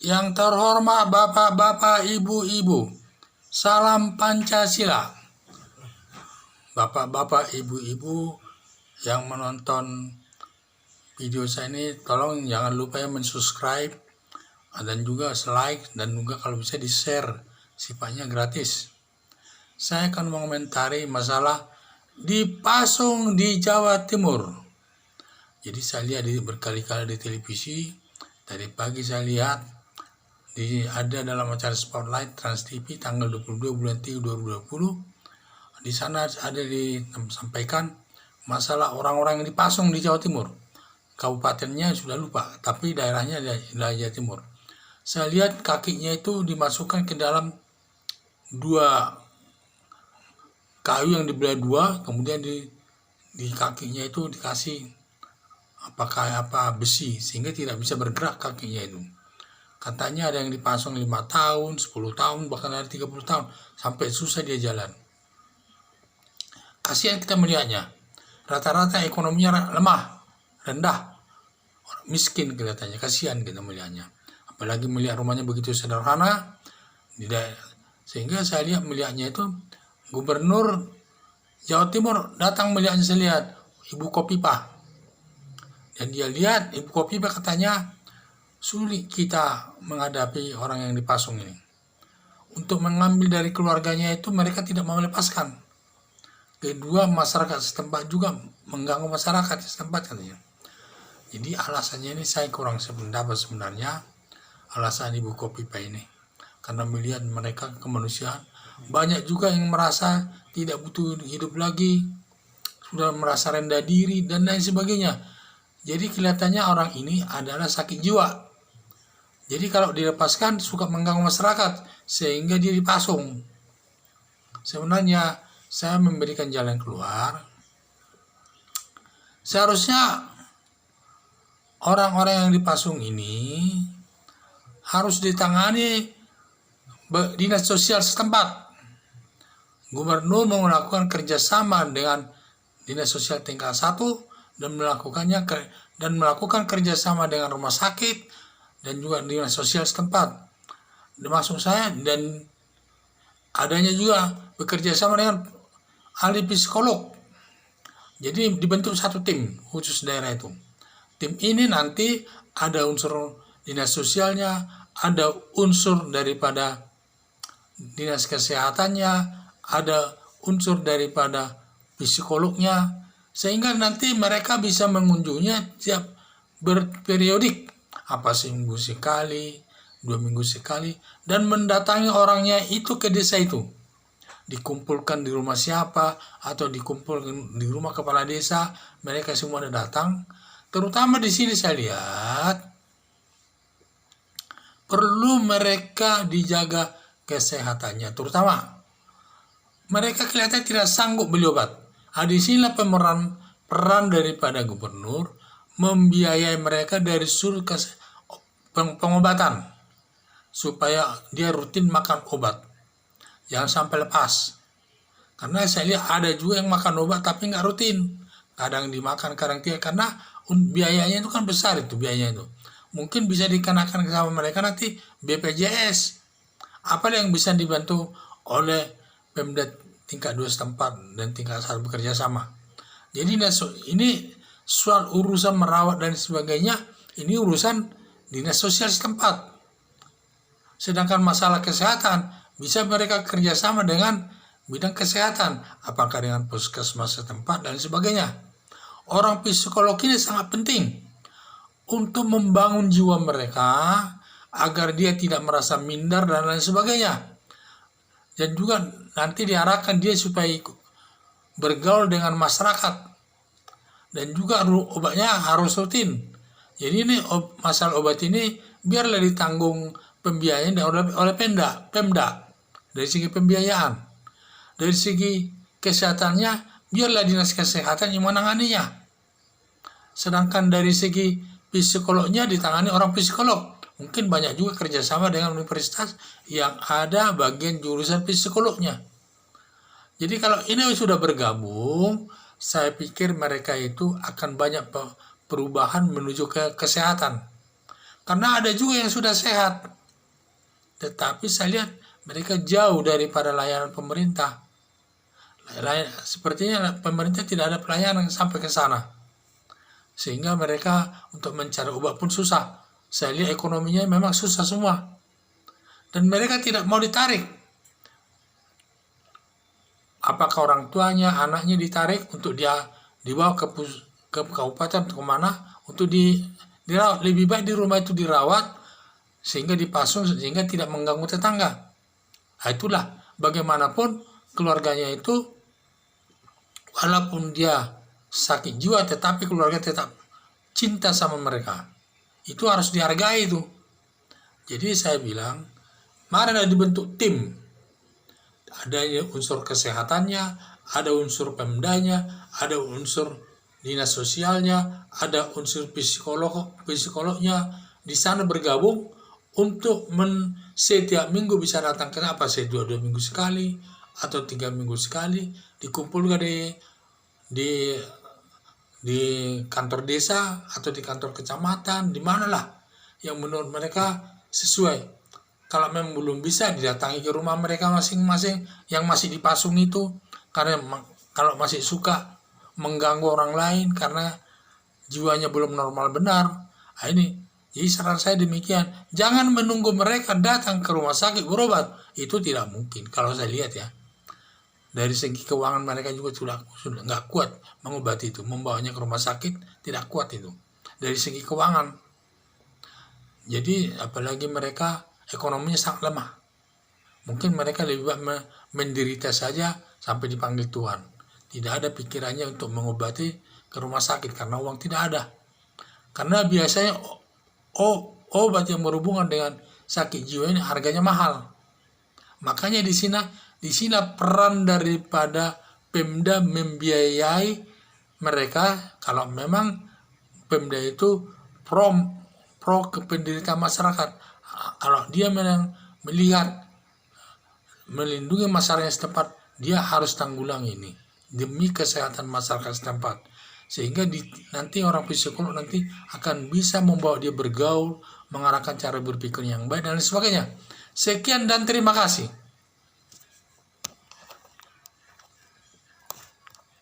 Yang terhormat Bapak-bapak, Ibu-ibu, salam Pancasila. Bapak-bapak, Ibu-ibu yang menonton video saya ini, tolong jangan lupa ya mensubscribe dan juga like, dan juga kalau bisa di-share, sifatnya gratis. Saya akan mengomentari masalah dipasung di Jawa Timur. Jadi saya lihat berkali-kali di televisi, tadi pagi saya lihat ada dalam acara Spotlight Trans TV tanggal 22 bulan 3 2020. Di sana ada disampaikan masalah orang-orang yang dipasung di Jawa Timur. Kabupatennya sudah lupa, tapi daerahnya adalah Jawa Timur. Saya lihat kakinya itu dimasukkan ke dalam dua kayu yang dibelah dua, kemudian di kakinya itu dikasih besi sehingga tidak bisa bergerak kakinya itu. Katanya ada yang dipasung 5 tahun, 10 tahun, bahkan ada 30 tahun, sampai susah dia jalan. Kasihan kita melihatnya. Rata-rata ekonominya lemah, rendah, miskin kelihatannya. Kasihan kita melihatnya. Apalagi melihat rumahnya begitu sederhana, sehingga saya melihatnya itu Gubernur Jawa Timur datang melihatnya. Saya lihat Ibu Kofifa, dan dia lihat Ibu Kofifa katanya sulit kita menghadapi orang yang dipasung ini. Untuk mengambil dari keluarganya itu mereka tidak mau melepaskan. Kedua, masyarakat setempat juga mengganggu masyarakat setempat katanya. Jadi alasannya ini saya kurang sependapat sebenarnya, alasan Ibu Kofifa ini. Karena melihat mereka kemanusiaan, banyak juga yang merasa tidak butuh hidup lagi, sudah merasa rendah diri dan lain sebagainya. Jadi kelihatannya orang ini adalah sakit jiwa. Jadi kalau dilepaskan suka mengganggu masyarakat sehingga dia dipasung. Sebenarnya saya memberikan jalan keluar. Seharusnya orang-orang yang dipasung ini harus ditangani dinas sosial setempat. Gubernur melakukan kerjasama dengan dinas sosial tingkat 1 dan melakukan kerjasama dengan rumah sakit dan juga dinas sosial setempat. Maksud saya, dan adanya juga bekerja sama dengan ahli psikolog. Jadi dibentuk satu tim khusus daerah itu. Tim ini nanti ada unsur dinas sosialnya, ada unsur daripada dinas kesehatannya, ada unsur daripada psikolognya, sehingga nanti mereka bisa mengunjunginya tiap berperiodik, seminggu sekali, 2 minggu sekali, dan mendatangi orangnya itu ke desa itu. Dikumpulkan di rumah siapa atau dikumpulkan di rumah kepala desa, mereka semua datang. Terutama di sini saya lihat perlu mereka dijaga kesehatannya, terutama mereka kelihatan tidak sanggup beli obat. Di sinilah peran daripada gubernur membiayai mereka dari sudut pengobatan supaya dia rutin makan obat, jangan sampai lepas. Karena saya lihat ada juga yang makan obat tapi nggak rutin, kadang dimakan kadang tidak, karena biayanya itu kan besar itu biayanya itu. Mungkin bisa dikenakan sama mereka nanti BPJS. Apa yang bisa dibantu oleh Pemda tingkat 2 setempat dan tingkat 1 bekerja sama. Jadi ini soal urusan merawat dan sebagainya, ini urusan dinas sosial setempat. Sedangkan masalah kesehatan bisa mereka kerjasama dengan bidang kesehatan, apakah dengan puskesmas setempat dan sebagainya. Orang psikolog ini sangat penting untuk membangun jiwa mereka agar dia tidak merasa minder dan lain sebagainya. Dan juga nanti diarahkan dia supaya bergaul dengan masyarakat. Dan juga obatnya harus rutin. Jadi ini masalah obat ini biarlah ditanggung pembiayaan oleh Pemda dari segi pembiayaan. Dari segi kesehatannya biarlah dinas kesehatan yang menanganinya. Sedangkan dari segi psikolognya ditangani orang psikolog. Mungkin banyak juga kerjasama dengan universitas yang ada bagian jurusan psikolognya. Jadi kalau ini sudah bergabung, saya pikir mereka itu akan banyak perubahan menuju ke kesehatan. Karena ada juga yang sudah sehat, tetapi saya lihat mereka jauh daripada layanan pemerintah. Sepertinya pemerintah tidak ada pelayanan sampai ke sana, sehingga mereka untuk mencari obat pun susah. Saya lihat ekonominya memang susah semua, dan mereka tidak mau ditarik. Apakah orang tuanya, anaknya ditarik untuk dia dibawa ke kabupaten atau kemana untuk dirawat? Lebih baik di rumah itu dirawat sehingga dipasung, sehingga tidak mengganggu tetangga. Nah, itulah bagaimanapun keluarganya itu, walaupun dia sakit jiwa, tetapi keluarga tetap cinta sama mereka. Itu harus dihargai itu. Jadi saya bilang, mari ada dibentuk tim. Ada unsur kesehatannya, ada unsur pemdanya, ada unsur dinas sosialnya, ada unsur psikolognya. Di sana bergabung untuk setiap minggu bisa datang ke apa, saya 2 minggu sekali atau 3 minggu sekali, dikumpulkan di kantor desa atau di kantor kecamatan, di manalah yang menurut mereka sesuai. Kalau memang belum bisa, didatangi ke rumah mereka masing-masing yang masih dipasung itu, karena kalau masih suka mengganggu orang lain karena jiwanya belum normal benar. Nah, ini jadi saran saya demikian, jangan menunggu mereka datang ke rumah sakit berobat. Itu tidak mungkin kalau saya lihat ya. Dari segi keuangan mereka juga sudah nggak kuat mengobati itu, membawanya ke rumah sakit tidak kuat itu dari segi keuangan. Jadi apalagi mereka ekonominya sangat lemah. Mungkin mereka lebih baik menderita saja sampai dipanggil Tuhan. Tidak ada pikirannya untuk mengobati ke rumah sakit karena uang tidak ada. Karena biasanya obat yang berhubungan dengan sakit jiwa ini harganya mahal. Makanya di sini peran daripada Pemda membiayai mereka. Kalau memang Pemda itu pro ke penderita masyarakat, kalau dia melihat melindungi masyarakat setempat, dia harus tanggulangi ini demi kesehatan masyarakat setempat, sehingga nanti orang psikolog nanti akan bisa membawa dia bergaul, mengarahkan cara berpikir yang baik dan sebagainya. Sekian dan terima kasih.